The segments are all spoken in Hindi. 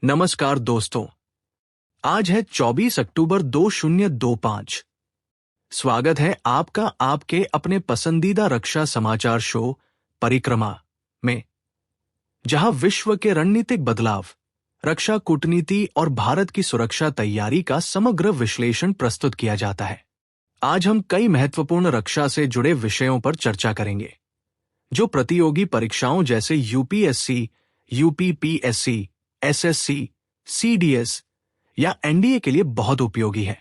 नमस्कार दोस्तों, आज है 24 अक्टूबर 2025। स्वागत है आपका आपके अपने पसंदीदा रक्षा समाचार शो परिक्रमा में, जहां विश्व के रणनीतिक बदलाव, रक्षा कूटनीति और भारत की सुरक्षा तैयारी का समग्र विश्लेषण प्रस्तुत किया जाता है। आज हम कई महत्वपूर्ण रक्षा से जुड़े विषयों पर चर्चा करेंगे, जो प्रतियोगी परीक्षाओं जैसे यूपीएससी, यूपीपीएससी, एसएससी, सीडीएस या एनडीए के लिए बहुत उपयोगी है।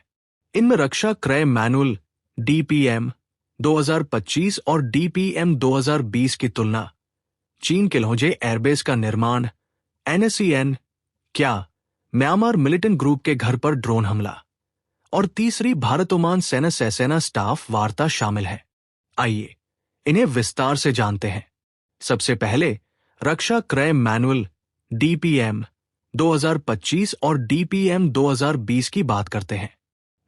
इनमें रक्षा क्रय मैनुअल डीपीएम 2025 और डीपीएम 2020 की तुलना, चीन के लोजे एयरबेस का निर्माण, एनएसईएन क्या, म्यांमार मिलिटेंट ग्रुप के घर पर ड्रोन हमला और तीसरी भारत ओमान सेना स्टाफ वार्ता शामिल है। आइए इन्हें विस्तार से जानते हैं। सबसे पहले रक्षा क्रय मैनुअल डीपीएम 2025 और डीपीएम 2020 की बात करते हैं।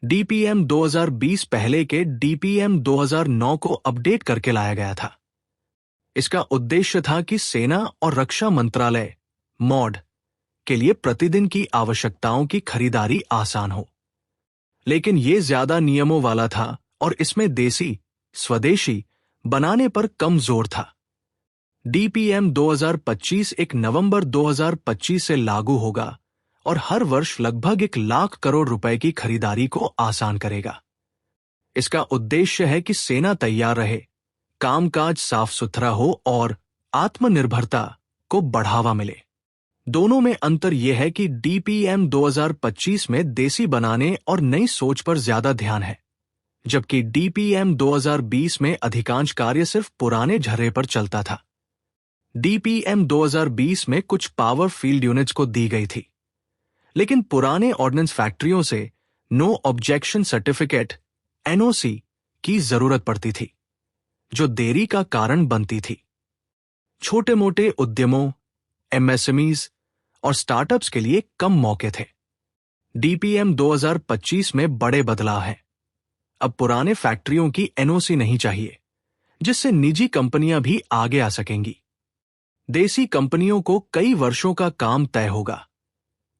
डीपीएम 2020 पहले के डीपीएम 2009 को अपडेट करके लाया गया था। इसका उद्देश्य था कि सेना और रक्षा मंत्रालय मॉड के लिए प्रतिदिन की आवश्यकताओं की खरीदारी आसान हो, लेकिन यह ज्यादा नियमों वाला था और इसमें स्वदेशी बनाने पर कम जोर था। डीपीएम 2025 1 नवंबर 2025 से लागू होगा और हर वर्ष लगभग 1 लाख करोड़ रुपए की खरीदारी को आसान करेगा। इसका उद्देश्य है कि सेना तैयार रहे, कामकाज साफ सुथरा हो और आत्मनिर्भरता को बढ़ावा मिले। दोनों में अंतर यह है कि डीपीएम 2025 में देसी बनाने और नई सोच पर ज्यादा ध्यान है, जबकि डीपीएम 2020 में अधिकांश कार्य सिर्फ पुराने झर्रे पर चलता था। डीपीएम 2020 में कुछ पावर फील्ड यूनिट्स को दी गई थी, लेकिन पुराने ऑर्डिनेंस फैक्ट्रियों से नो ऑब्जेक्शन सर्टिफिकेट एनओसी की जरूरत पड़ती थी, जो देरी का कारण बनती थी। छोटे मोटे उद्यमों, एमएसएमईज और स्टार्टअप्स के लिए कम मौके थे। डीपीएम 2025 में बड़े बदलाव हैं। अब पुराने फैक्ट्रियों की एनओसी नहीं चाहिए, जिससे निजी कंपनियां भी आगे आ सकेंगी। देसी कंपनियों को कई वर्षों का काम तय होगा,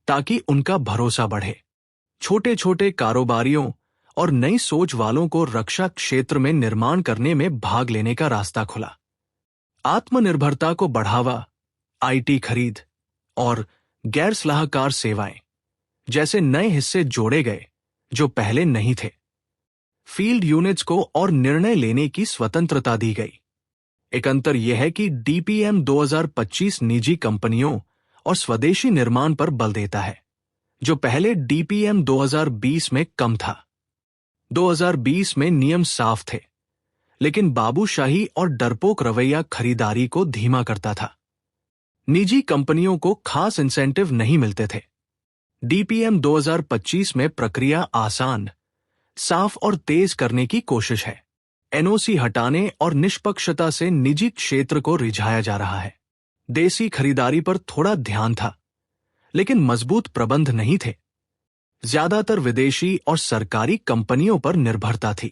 ताकि उनका भरोसा बढ़े। छोटे छोटे कारोबारियों और नई सोच वालों को रक्षा क्षेत्र में निर्माण करने में भाग लेने का रास्ता खुला। आत्मनिर्भरता को बढ़ावा, आईटी खरीद और गैर सलाहकार सेवाएं जैसे नए हिस्से जोड़े गए, जो पहले नहीं थे। फील्ड यूनिट्स को और निर्णय लेने की स्वतंत्रता दी गई। एक अंतर यह है कि डीपीएम 2025 निजी कंपनियों और स्वदेशी निर्माण पर बल देता है, जो पहले डीपीएम 2020 में कम था। 2020 में नियम साफ थे, लेकिन बाबूशाही और डरपोक रवैया खरीदारी को धीमा करता था। निजी कंपनियों को खास इंसेंटिव नहीं मिलते थे। डीपीएम 2025 में प्रक्रिया आसान, साफ और तेज करने की कोशिश है। एनओसी हटाने और निष्पक्षता से निजी क्षेत्र को रिझाया जा रहा है। देसी खरीदारी पर थोड़ा ध्यान था, लेकिन मजबूत प्रबंध नहीं थे। ज्यादातर विदेशी और सरकारी कंपनियों पर निर्भरता थी।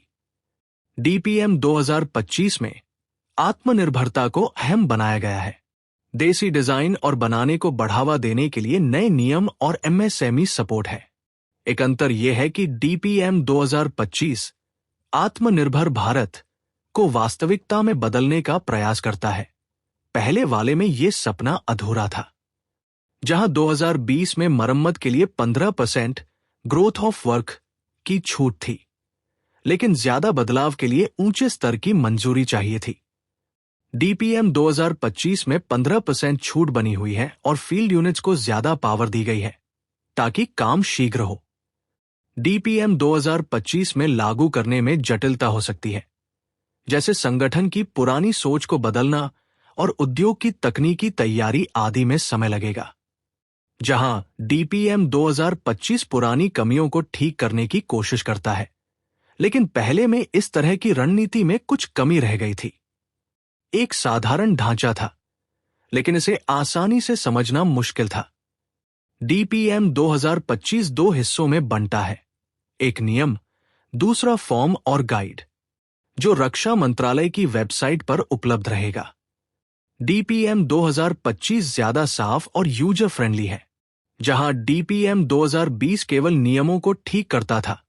डीपीएम 2025 में आत्मनिर्भरता को अहम बनाया गया है। देसी डिजाइन और बनाने को बढ़ावा देने के लिए नए नियम और एमएसएमई सपोर्ट है। एक अंतर यह है कि डीपीएम 2025 आत्मनिर्भर भारत को वास्तविकता में बदलने का प्रयास करता है। पहले वाले में यह सपना अधूरा था। जहां 2020 में मरम्मत के लिए 15% ग्रोथ ऑफ वर्क की छूट थी, लेकिन ज्यादा बदलाव के लिए ऊंचे स्तर की मंजूरी चाहिए थी। डीपीएम 2025 में 15% छूट बनी हुई है और फील्ड यूनिट्स को ज्यादा पावर दी गई है, ताकि काम शीघ्र हो। डीपीएम 2025 में लागू करने में जटिलता हो सकती है, जैसे संगठन की पुरानी सोच को बदलना और उद्योग की तकनीकी तैयारी आदि में समय लगेगा। जहां डीपीएम 2025 पुरानी कमियों को ठीक करने की कोशिश करता है, लेकिन पहले में इस तरह की रणनीति में कुछ कमी रह गई थी। एक साधारण ढांचा था, लेकिन इसे आसानी से समझना मुश्किल था। डीपीएम 2025 दो हिस्सों में बंटा है, एक नियम, दूसरा फॉर्म और गाइड, जो रक्षा मंत्रालय की वेबसाइट पर उपलब्ध रहेगा। डीपीएम 2025 ज्यादा साफ और यूजर फ्रेंडली है, जहां डीपीएम 2020 केवल नियमों को ठीक करता था,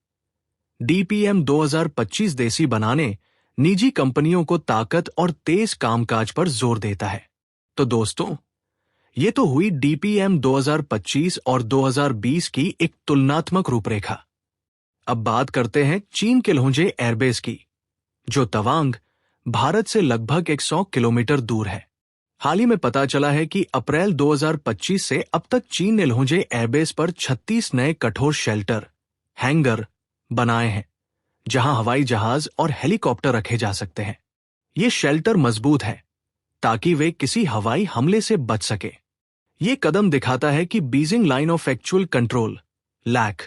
डीपीएम 2025 देसी बनाने निजी कंपनियों को ताकत और तेज कामकाज पर जोर देता है। तो दोस्तों, ये तो हुई डीपीएम 2025 और 2020 की एक तुलनात्मक रूपरेखा। अब बात करते हैं चीन के लोंजे एयरबेस की, जो तवांग, भारत से लगभग 100 किलोमीटर दूर है। हाल ही में पता चला है कि अप्रैल 2025 से अब तक चीन ने लोंजे एयरबेस पर 36 नए कठोर शेल्टर, हैंगर बनाए हैं, जहां हवाई जहाज और हेलीकॉप्टर रखे जा सकते हैं। ये शेल्टर मजबूत है ताकि वे किसी हवाई हमले से बच सके। ये कदम दिखाता है कि Beijing line of actual control, LAC,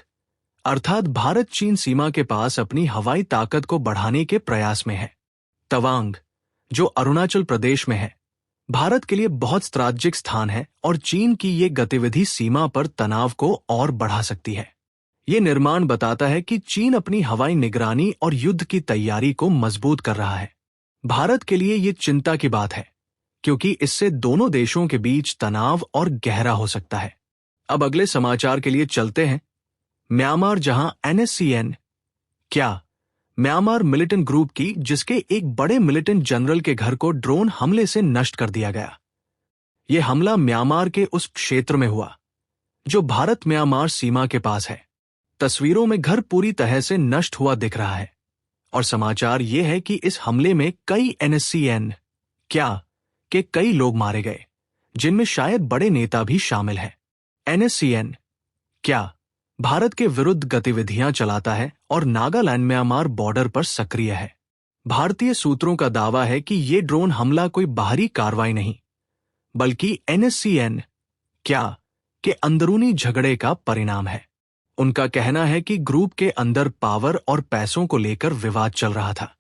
अर्थात भारत चीन सीमा के पास अपनी हवाई ताकत को बढ़ाने के प्रयास में है। तवांग, जो अरुणाचल प्रदेश में है, भारत के लिए बहुत स्ट्रैटेजिक स्थान है और चीन की ये गतिविधि सीमा पर तनाव को और बढ़ा सकती है। ये निर्माण बताता है कि चीन अपनी हवाई निगरानी और युद्ध की तैयारी को मजबूत कर रहा है। भारत के लिए ये चिंता की बात है, क्योंकि इससे दोनों देशों के बीच तनाव और गहरा हो सकता है। अब अगले समाचार के लिए चलते हैं। म्यांमार, जहां NSCN, क्या म्यांमार मिलिटेंट ग्रुप की, जिसके एक बड़े मिलिटेंट जनरल के घर को ड्रोन हमले से नष्ट कर दिया गया। यह हमला म्यांमार के उस क्षेत्र में हुआ जो भारत म्यांमार सीमा के पास है। तस्वीरों में घर पूरी तरह से नष्ट हुआ दिख रहा है और समाचार यह है कि इस हमले में कई NSCN, क्या के कई लोग मारे गए, जिनमें शायद बड़े नेता भी शामिल हैं। NSCN, क्या भारत के विरुद्ध गतिविधियां चलाता है और नागालैंड म्यांमार बॉर्डर पर सक्रिय है। भारतीय सूत्रों का दावा है कि ये ड्रोन हमला कोई बाहरी कार्रवाई नहीं, बल्कि NSCN, क्या के अंदरूनी झगड़े का परिणाम है। उनका कहना है कि ग्रुप के अंदर पावर और पैसों को लेकर विवाद चल रहा था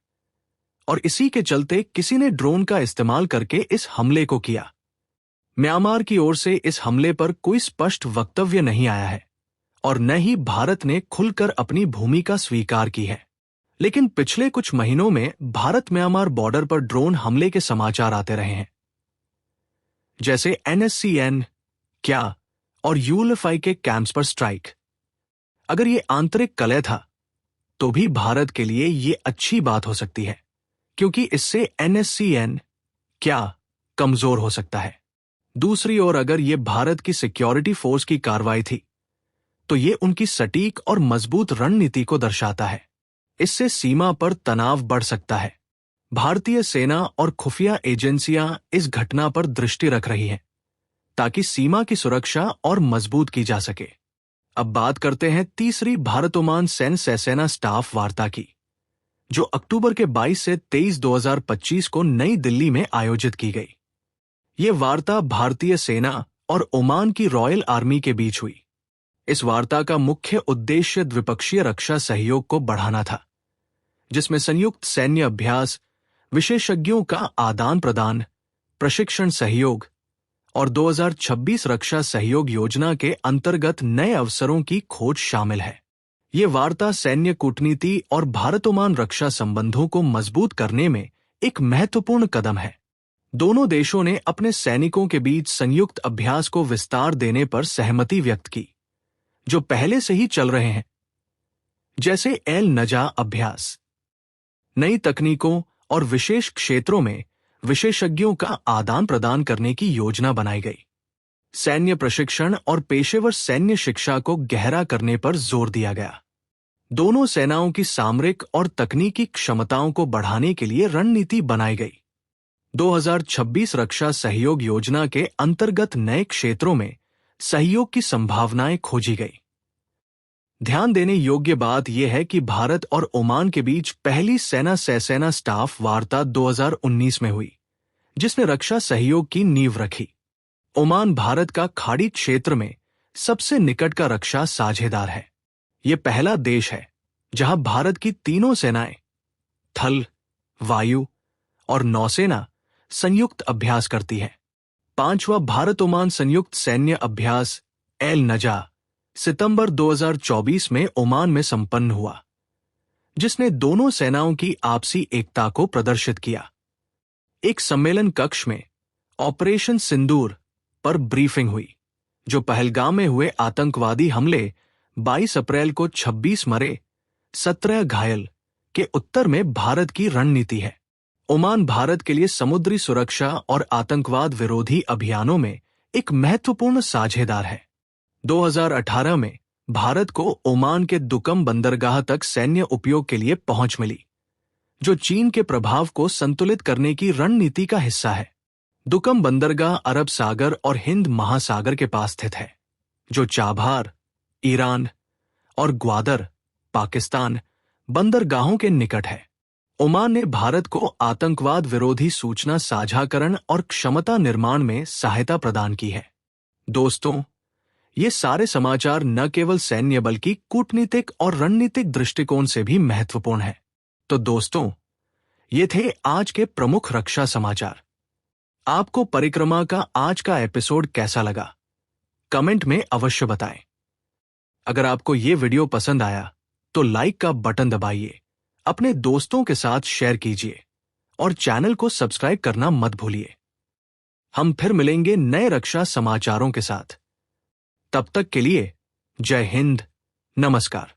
और इसी के चलते किसी ने ड्रोन का इस्तेमाल करके इस हमले को किया। म्यांमार की ओर से इस हमले पर कोई स्पष्ट वक्तव्य नहीं आया है और न ही भारत ने खुलकर अपनी भूमिका स्वीकार की है। लेकिन पिछले कुछ महीनों में भारत म्यांमार बॉर्डर पर ड्रोन हमले के समाचार आते रहे हैं, जैसे NSCN, क्या और ULFI के कैंप्स पर स्ट्राइक। अगर ये आंतरिक कलह था तो भी भारत के लिए ये अच्छी बात हो सकती है, क्योंकि इससे NSCN, क्या कमजोर हो सकता है। दूसरी ओर अगर ये भारत की सिक्योरिटी फोर्स की कार्रवाई थी तो ये उनकी सटीक और मजबूत रणनीति को दर्शाता है। इससे सीमा पर तनाव बढ़ सकता है। भारतीय सेना और खुफिया एजेंसियां इस घटना पर दृष्टि रख रही हैं ताकि सीमा की सुरक्षा और मजबूत की जा सके। अब बात करते हैं तीसरी भारत ओमान सैन्य स्टाफ वार्ता की, जो अक्टूबर के 22 से 23 2025 को नई दिल्ली में आयोजित की गई। ये वार्ता भारतीय सेना और ओमान की रॉयल आर्मी के बीच हुई। इस वार्ता का मुख्य उद्देश्य द्विपक्षीय रक्षा सहयोग को बढ़ाना था, जिसमें संयुक्त सैन्य अभ्यास, विशेषज्ञों का आदान प्रदान, प्रशिक्षण सहयोग और 2026 रक्षा सहयोग योजना के अंतर्गत नए अवसरों की खोज शामिल है। ये वार्ता सैन्य कूटनीति और भारत ओमान रक्षा संबंधों को मजबूत करने में एक महत्वपूर्ण कदम है। दोनों देशों ने अपने सैनिकों के बीच संयुक्त अभ्यास को विस्तार देने पर सहमति व्यक्त की, जो पहले से ही चल रहे हैं, जैसे एल नजा अभ्यास। नई तकनीकों और विशेष क्षेत्रों में विशेषज्ञों का आदान प्रदान करने की योजना बनाई गई। सैन्य प्रशिक्षण और पेशेवर सैन्य शिक्षा को गहरा करने पर जोर दिया गया। दोनों सेनाओं की सामरिक और तकनीकी क्षमताओं को बढ़ाने के लिए रणनीति बनाई गई। 2026 रक्षा सहयोग योजना के अंतर्गत नए क्षेत्रों में सहयोग की संभावनाएं खोजी गई। ध्यान देने योग्य बात यह है कि भारत और ओमान के बीच पहली सेना स्टाफ वार्ता 2019 में हुई, जिसने रक्षा सहयोग की नींव रखी। ओमान भारत का खाड़ी क्षेत्र में सबसे निकट का रक्षा साझेदार है। यह पहला देश है जहां भारत की तीनों सेनाएं, थल, वायु और नौसेना, संयुक्त अभ्यास करती है। पांचवा भारत ओमान संयुक्त सैन्य अभ्यास एल नजा सितंबर 2024 में ओमान में संपन्न हुआ, जिसने दोनों सेनाओं की आपसी एकता को प्रदर्शित किया। एक सम्मेलन कक्ष में ऑपरेशन सिंदूर पर ब्रीफिंग हुई, जो पहलगाम में हुए आतंकवादी हमले 22 अप्रैल को 26 मरे, 17 घायल के उत्तर में भारत की रणनीति है। ओमान भारत के लिए समुद्री सुरक्षा और आतंकवाद विरोधी अभियानों में एक महत्वपूर्ण साझेदार है। 2018 में भारत को ओमान के दुकम बंदरगाह तक सैन्य उपयोग के लिए पहुंच मिली, जो चीन के प्रभाव को संतुलित करने की रणनीति का हिस्सा है। दुकम बंदरगाह अरब सागर और हिंद महासागर के पास स्थित है, जो चाबहार, ईरान और ग्वादर, पाकिस्तान बंदरगाहों के निकट है। ओमान ने भारत को आतंकवाद विरोधी सूचना साझाकरण और क्षमता निर्माण में सहायता प्रदान की है। दोस्तों, ये सारे समाचार न केवल सैन्य बल्कि कूटनीतिक और रणनीतिक दृष्टिकोण से भी महत्वपूर्ण है। तो दोस्तों, ये थे आज के प्रमुख रक्षा समाचार। आपको परिक्रमा का आज का एपिसोड कैसा लगा? कमेंट में अवश्य बताएं। अगर आपको ये वीडियो पसंद आया तो लाइक का बटन दबाइए, अपने दोस्तों के साथ शेयर कीजिए और चैनल को सब्सक्राइब करना मत भूलिए। हम फिर मिलेंगे नए रक्षा समाचारों के साथ। तब तक के लिए जय हिंद, नमस्कार।